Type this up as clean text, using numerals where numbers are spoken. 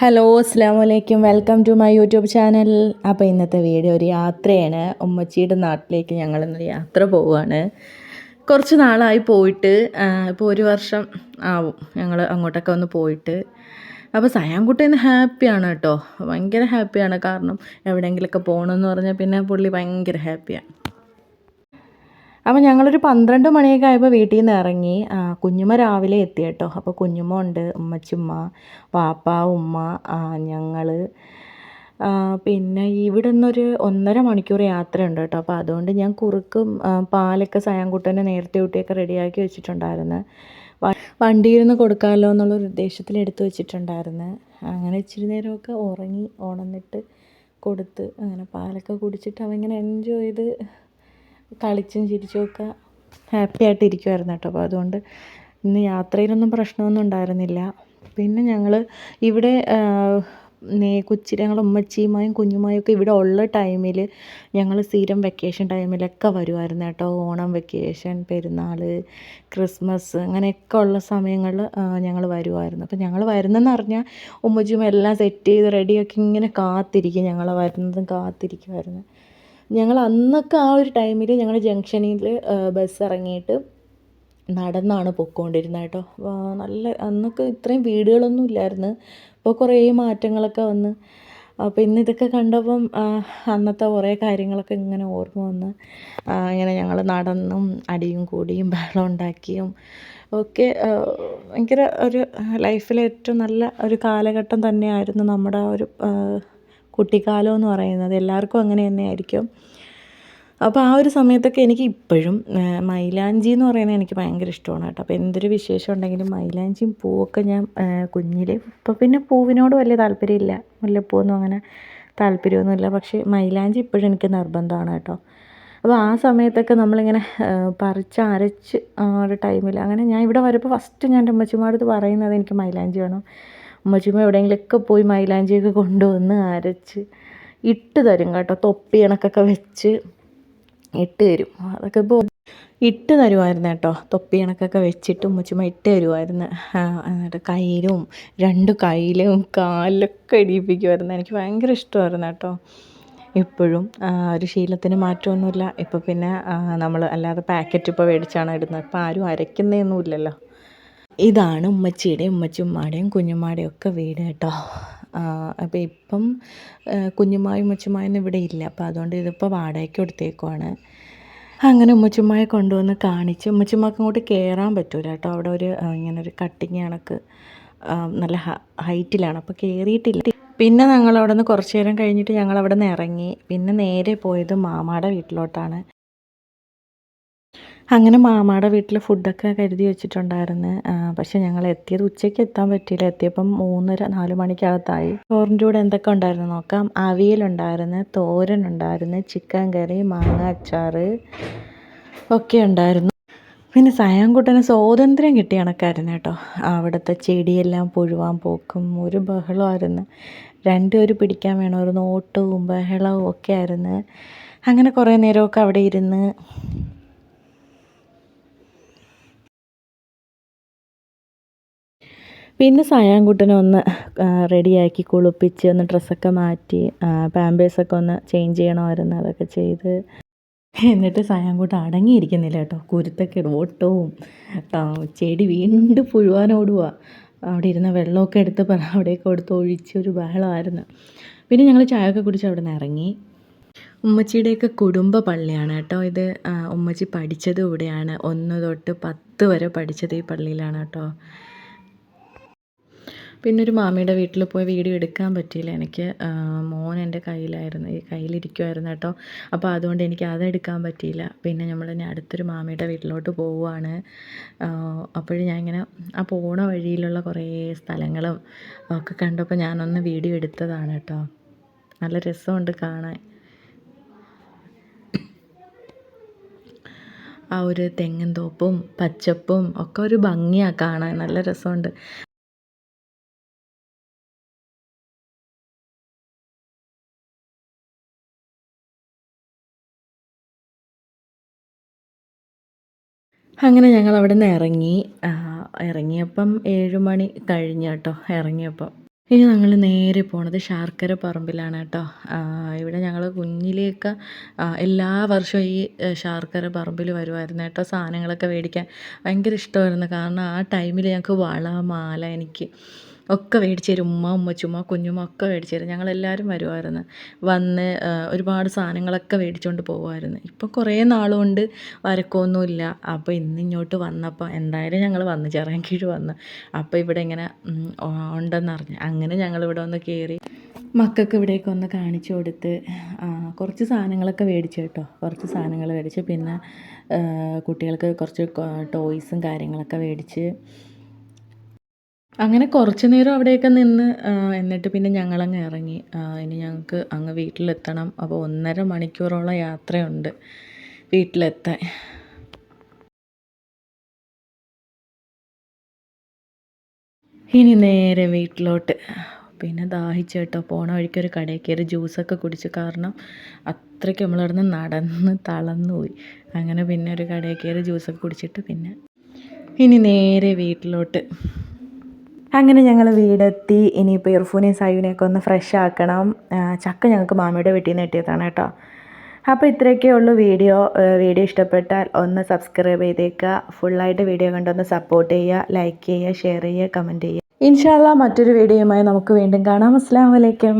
Hello അസ്സാം വലൈക്കും, welcome to my YouTube channel. അപ്പോൾ ഇന്നത്തെ വീഡിയോ ഒരു യാത്രയാണ്. ഉമ്മച്ചിയുടെ നാട്ടിലേക്ക് ഞങ്ങളിന്നൊരു യാത്ര പോവുകയാണ്. കുറച്ച് നാളായി പോയിട്ട്, ഇപ്പോൾ ഒരു വർഷം ആവും ഞങ്ങൾ അങ്ങോട്ടൊക്കെ ഒന്ന് പോയിട്ട്. അപ്പോൾ സയാൻകുട്ടി ഇന്ന് ഹാപ്പിയാണ് കേട്ടോ, ഭയങ്കര ഹാപ്പിയാണ്. കാരണം എവിടെയെങ്കിലുമൊക്കെ പോകണമെന്ന് പറഞ്ഞാൽ പിന്നെ പുള്ളി ഭയങ്കര ഹാപ്പിയാണ്. അപ്പോൾ ഞങ്ങളൊരു 12 മണിയൊക്കെ ആയപ്പോൾ വീട്ടിൽ നിന്ന് ഇറങ്ങി. കുഞ്ഞുമ്മ രാവിലെ എത്തി കേട്ടോ. അപ്പോൾ കുഞ്ഞുമ്മ ഉണ്ട്, ഉമ്മച്ചുമ്മ, വാപ്പ, ഉമ്മ, ഞങ്ങൾ. പിന്നെ ഇവിടെ നിന്നൊരു 1.5 മണിക്കൂർ യാത്രയുണ്ട് കേട്ടോ. അപ്പോൾ അതുകൊണ്ട് ഞാൻ കുറുക്കും പാലൊക്കെ സയാൻകുട്ടനെ നേരത്തെ ഊട്ടിയൊക്കെ റെഡിയാക്കി വെച്ചിട്ടുണ്ടായിരുന്നു. വണ്ടിയിൽ നിന്ന് കൊടുക്കാമല്ലോ എന്നുള്ളൊരു ഉദ്ദേശത്തിൽ എടുത്തു വെച്ചിട്ടുണ്ടായിരുന്നു. അങ്ങനെ ഇച്ചിരി നേരമൊക്കെ ഉണർന്നിട്ട് കൊടുത്ത് അങ്ങനെ പാലൊക്കെ കുടിച്ചിട്ട് അവനിങ്ങനെ എൻജോയ് ചെയ്ത് കളിച്ചും ചിരിച്ചുമൊക്കെ ഹാപ്പി ആയിട്ട് ഇരിക്കുമായിരുന്നു കേട്ടോ. അപ്പോൾ അതുകൊണ്ട് ഇന്ന് യാത്രയിലൊന്നും പ്രശ്നമൊന്നും ഉണ്ടായിരുന്നില്ല. പിന്നെ ഞങ്ങൾ ഇവിടെ ഞങ്ങൾ ഉമ്മച്ചിയുമായും കുഞ്ഞുമായും ഒക്കെ ഇവിടെ ഉള്ള ടൈമിൽ ഞങ്ങൾ സ്ഥിരം വെക്കേഷൻ ടൈമിലൊക്കെ വരുമായിരുന്നു കേട്ടോ. ഓണം വെക്കേഷൻ, പെരുന്നാൾ, ക്രിസ്മസ് അങ്ങനെയൊക്കെ ഉള്ള സമയങ്ങളിൽ ഞങ്ങൾ വരുമായിരുന്നു. അപ്പോൾ ഞങ്ങൾ വരുന്നതെന്ന് പറഞ്ഞാൽ ഉമ്മച്ചിയും എല്ലാം സെറ്റ് ചെയ്ത് റെഡിയാക്കി ഇങ്ങനെ കാത്തിരിക്കും, ഞങ്ങൾ വരുന്നതും കാത്തിരിക്കുമായിരുന്നു. ഞങ്ങൾ അന്നൊക്കെ ആ ഒരു ടൈമിൽ ഞങ്ങൾ ജംഗ്ഷനിൽ ബസ് ഇറങ്ങിയിട്ട് നടന്നാണ് പൊയ്ക്കൊണ്ടിരുന്നത് കേട്ടോ. അന്നൊക്കെ ഇത്രയും വീടുകളൊന്നും ഇല്ലായിരുന്നു. ഇപ്പോൾ കുറേ മാറ്റങ്ങളൊക്കെ വന്ന്. അപ്പോൾ ഇന്ന് ഇതൊക്കെ കണ്ടപ്പം അന്നത്തെ കുറേ കാര്യങ്ങളൊക്കെ ഇങ്ങനെ ഓർമ്മ വന്ന്. ഇങ്ങനെ ഞങ്ങൾ നടന്നും അടിയും കൂടിയും ബഹളം ഉണ്ടാക്കിയും ഒക്കെ ഭയങ്കര ഒരു ലൈഫിലെ ഏറ്റവും നല്ല ഒരു കാലഘട്ടം തന്നെയായിരുന്നു നമ്മുടെ ആ ഒരു കുട്ടിക്കാലം എന്ന് പറയുന്നത്. എല്ലാവർക്കും അങ്ങനെ തന്നെയായിരിക്കും. അപ്പോൾ ആ ഒരു സമയത്തൊക്കെ എനിക്ക് ഇപ്പോഴും മൈലാഞ്ചി എന്ന് പറയുന്നത് എനിക്ക് ഭയങ്കര ഇഷ്ടമാണ് കേട്ടോ. അപ്പോൾ എന്തൊരു വിശേഷം ഉണ്ടെങ്കിലും മൈലാഞ്ചിയും പൂവൊക്കെ ഞാൻ കുഞ്ഞിൽ, ഇപ്പോൾ പിന്നെ പൂവിനോട് വലിയ താല്പര്യമില്ല, മുല്ലപ്പൂവൊന്നും അങ്ങനെ താല്പര്യമൊന്നുമില്ല. പക്ഷേ മൈലാഞ്ചി ഇപ്പോഴും എനിക്ക് നിർബന്ധമാണ് കേട്ടോ. അപ്പോൾ ആ സമയത്തൊക്കെ നമ്മളിങ്ങനെ അരച്ച് ആ ഒരു ടൈമിൽ അങ്ങനെ ഞാൻ ഇവിടെ വരുമ്പോൾ ഫസ്റ്റ് ഞാൻ എൻ്റെ ഉമ്മച്ചിമാരടുത്ത് പറയുന്നത് എനിക്ക് മൈലാഞ്ചി വേണം. ഉമ്മച്ചിമ്മ എവിടെയെങ്കിലുമൊക്കെ പോയി മൈലാഞ്ചിയൊക്കെ കൊണ്ടുവന്ന് അരച്ച് ഇട്ട് തരും കേട്ടോ. തൊപ്പി കണക്കൊക്കെ വെച്ച് ഇട്ട് തരും. അതൊക്കെ ഇപ്പോൾ ഇട്ട് തരുമായിരുന്നു കേട്ടോ. തൊപ്പി കണക്കൊക്കെ വെച്ചിട്ട് ഉമ്മച്ചിമ്മ ഇട്ട് തരുമായിരുന്നു. എന്നിട്ട് കയ്യിലും 2 കയ്യിലും കാലിലൊക്കെ ഇടിയിപ്പിക്കുമായിരുന്നു. എനിക്ക് ഭയങ്കര ഇഷ്ടമായിരുന്നു കേട്ടോ. ഇപ്പോഴും ഒരു ശീലത്തിന് മാറ്റമൊന്നുമില്ല. ഇപ്പോൾ പിന്നെ നമ്മൾ അല്ലാതെ പാക്കറ്റ് ഇപ്പോൾ മേടിച്ചാണ് ഇടുന്നത്. ഇപ്പോൾ ആരും അരയ്ക്കുന്നതൊന്നും ഇല്ലല്ലോ. ഇതാണ് ഉമ്മച്ചിയുടെയും ഉമ്മച്ചിയുമ്മാടെയും കുഞ്ഞുമ്മാടെയും ഒക്കെ വീട് കേട്ടോ. അപ്പോൾ ഇപ്പം കുഞ്ഞുമ്മായും ഉമ്മച്ചിയുമ്മായൊന്നും ഇവിടെ ഇല്ല. അപ്പോൾ അതുകൊണ്ട് ഇതിപ്പോൾ വാടകയ്ക്ക് കൊടുത്തേക്കുവാണ്. അങ്ങനെ ഉമ്മച്ചിയുമ്മായെ കൊണ്ടുവന്ന് കാണിച്ച്, ഉമ്മച്ചിയുമ്മാക്ക് അങ്ങോട്ട് കയറാൻ പറ്റില്ല കേട്ടോ. അവിടെ ഒരു ഇങ്ങനെ ഒരു കട്ടിങ് കണക്ക് നല്ല ഹൈറ്റിലാണ്. അപ്പോൾ കയറിയിട്ടില്ല. പിന്നെ ഞങ്ങൾ അവിടെ നിന്ന് കുറച്ച് നേരം കഴിഞ്ഞിട്ട് ഞങ്ങൾ അവിടെ നിന്ന് ഇറങ്ങി. പിന്നെ നേരെ പോയത് മാമാടെ വീട്ടിലോട്ടാണ്. അങ്ങനെ മാമാടെ വീട്ടിൽ ഫുഡൊക്കെ കരുതി വെച്ചിട്ടുണ്ടായിരുന്നു. പക്ഷേ ഞങ്ങൾ എത്തിയത് ഉച്ചയ്ക്ക് എത്താൻ പറ്റിയില്ല. എത്തിയപ്പം 3:30 4 മണിക്കകത്തായി. ചോറിൻ്റെ കൂടെ എന്തൊക്കെ ഉണ്ടായിരുന്നു നോക്കാം. അവിയലുണ്ടായിരുന്നു, തോരനുണ്ടായിരുന്നു, ചിക്കൻ കറി, മാങ്ങ അച്ചാർ ഒക്കെ ഉണ്ടായിരുന്നു. പിന്നെ സയാൻകുട്ടന് സ്വാതന്ത്ര്യം കിട്ടിയ കണക്കായിരുന്നു കേട്ടോ. അവിടുത്തെ ചെടിയെല്ലാം പുഴുവാൻ പോക്കും ഒരു ബഹളമായിരുന്നു. രണ്ടുപേരും പിടിക്കാൻ വേണമായിരുന്നു, ഓട്ടവും ബഹളവും ഒക്കെ ആയിരുന്നു. അങ്ങനെ കുറേ നേരമൊക്കെ അവിടെ ഇരുന്ന് പിന്നെ സയാൻകുട്ടനെ ഒന്ന് റെഡിയാക്കി കുളിപ്പിച്ച് ഒന്ന് ഡ്രസ്സൊക്കെ മാറ്റി പാമ്പേഴ്സൊക്കെ ഒന്ന് ചേഞ്ച് ചെയ്യണമായിരുന്നു. അതൊക്കെ ചെയ്ത് എന്നിട്ട് സയാൻകുട്ടൻ അടങ്ങിയിരിക്കുന്നില്ല കേട്ടോ. കുരുത്തൊക്കെ ഓട്ടവും ചെടി വീണ്ടും പുഴുവാനോടുക. അവിടെ ഇരുന്ന വെള്ളമൊക്കെ എടുത്ത് അവിടെയൊക്കെ എടുത്ത് ഒഴിച്ചൊരു ബഹളമായിരുന്നു. പിന്നെ ഞങ്ങൾ ചായയൊക്കെ കുടിച്ച് അവിടെ നിന്ന് ഇറങ്ങി. ഉമ്മച്ചിയുടെയൊക്കെ കുടുംബ പള്ളിയാണ് കേട്ടോ ഇത്. ഉമ്മച്ചി പഠിച്ചത് ഇവിടെയാണ്. 1 തൊട്ട് 10 വരെ പഠിച്ചത് ഈ പള്ളിയിലാണ് കേട്ടോ. പിന്നെ ഒരു മാമിയുടെ വീട്ടിൽ പോയി വീഡിയോ എടുക്കാൻ പറ്റിയില്ല എനിക്ക്. മോൻ എൻ്റെ കയ്യിലിരിക്കുമായിരുന്നു കേട്ടോ. അപ്പോൾ അതുകൊണ്ട് എനിക്ക് അതെടുക്കാൻ പറ്റിയില്ല. പിന്നെ നമ്മൾ ഇനി അടുത്തൊരു മാമിയുടെ വീട്ടിലോട്ട് പോവുകയാണ്. അപ്പോഴും ഞാനിങ്ങനെ ആ പോണ വഴിയിലുള്ള കുറേ സ്ഥലങ്ങളും ഒക്കെ കണ്ടപ്പോൾ ഞാനൊന്ന് വീഡിയോ എടുത്തതാണ് കേട്ടോ. നല്ല രസമുണ്ട് കാണാൻ. ആ ഒരു തെങ്ങിൻ തോപ്പും പച്ചപ്പും ഒക്കെ ഒരു ഭംഗിയാണ് കാണാൻ, നല്ല രസമുണ്ട്. അങ്ങനെ ഞങ്ങൾ അവിടെ നിന്ന് ഇറങ്ങി. ഇറങ്ങിയപ്പം 7 മണി കഴിഞ്ഞു കേട്ടോ ഇറങ്ങിയപ്പം. ഇനി ഞങ്ങൾ നേരെ പോണത് ശർക്കര പറമ്പിലാണ് കേട്ടോ. ഇവിടെ ഞങ്ങൾ കുഞ്ഞിലേക്ക് എല്ലാ വർഷവും ഈ ശർക്കര പറമ്പിൽ വരുമായിരുന്നു കേട്ടോ. സാധനങ്ങളൊക്കെ മേടിക്കാൻ ഭയങ്കര ഇഷ്ടമായിരുന്നു. കാരണം ആ ടൈമിൽ ഞങ്ങൾക്ക് വള, മാല എനിക്ക് ഒക്കെ മേടിച്ച് തരും. ഉമ്മച്ചുമ്മ, കുഞ്ഞുമ്മ ഒക്കെ മേടിച്ച് തരും. ഞങ്ങളെല്ലാവരും വരുമായിരുന്നു. വന്ന് ഒരുപാട് സാധനങ്ങളൊക്കെ മേടിച്ചുകൊണ്ട് പോകുമായിരുന്നു. ഇപ്പം കുറേ നാളുകൊണ്ട് വരക്കൊന്നുമില്ല. അപ്പോൾ ഇന്നിങ്ങോട്ട് വന്നപ്പോൾ എന്തായാലും ഞങ്ങൾ വന്ന് ചിറയൻകീഴ് വന്ന്. അപ്പോൾ ഇവിടെ ഇങ്ങനെ ഉണ്ടെന്നറിഞ്ഞ് അങ്ങനെ ഞങ്ങളിവിടെ ഒന്ന് കയറി മക്കൾക്ക് ഇവിടേക്ക് ഒന്ന് കാണിച്ചു കൊടുത്ത് കുറച്ച് സാധനങ്ങളൊക്കെ മേടിച്ചു കേട്ടോ. കുറച്ച് സാധനങ്ങൾ മേടിച്ച് പിന്നെ കുട്ടികൾക്ക് കുറച്ച് ടോയ്സും കാര്യങ്ങളൊക്കെ മേടിച്ച് അങ്ങനെ കുറച്ച് നേരം അവിടെയൊക്കെ നിന്ന് എന്നിട്ട് പിന്നെ ഞങ്ങളങ്ങ് ഇറങ്ങി. ഇനി ഞങ്ങൾക്ക് അങ്ങ് വീട്ടിലെത്തണം. അപ്പോൾ 1.5 മണിക്കൂറോളം യാത്രയുണ്ട് വീട്ടിലെത്താൻ. ഇനി നേരെ വീട്ടിലോട്ട്. പിന്നെ ദാഹിച്ചു കേട്ടോ. പോണ വഴിക്ക് ഒരു കടയിൽ കയറി ജ്യൂസൊക്കെ കുടിച്ച്. കാരണം അത്രയ്ക്ക് നമ്മൾ കിടന്ന് നടന്ന് തളർന്നു പോയി. അങ്ങനെ പിന്നെ ഒരു കടയിൽ കയറി ജ്യൂസൊക്കെ കുടിച്ചിട്ട് പിന്നെ ഇനി നേരെ വീട്ടിലോട്ട്. അങ്ങനെ ഞങ്ങൾ വീടെത്തി. ഇനിയിപ്പോൾ ഇർഫൂനെയും സയുവിനെയൊക്കെ ഒന്ന് ഫ്രഷ് ആക്കണം. ചക്ക ഞങ്ങൾക്ക് മാമിയുടെ വീട്ടിൽ നിന്ന് കിട്ടിയതാണ് കേട്ടോ. അപ്പോൾ ഇത്രയൊക്കെ ഉള്ളൂ വീഡിയോ. വീഡിയോ ഇഷ്ടപ്പെട്ടാൽ ഒന്ന് സബ്സ്ക്രൈബ് ചെയ്തേക്കുക. ഫുള്ളായിട്ട് വീഡിയോ കണ്ടൊന്ന് സപ്പോർട്ട് ചെയ്യുക, ലൈക്ക് ചെയ്യുക, ഷെയർ ചെയ്യുക, കമൻറ്റ് ചെയ്യുക. ഇൻഷാ അല്ലാഹ് മറ്റൊരു വീഡിയോയുമായി നമുക്ക് വീണ്ടും കാണാം. അസ്സലാമു അലൈക്കും.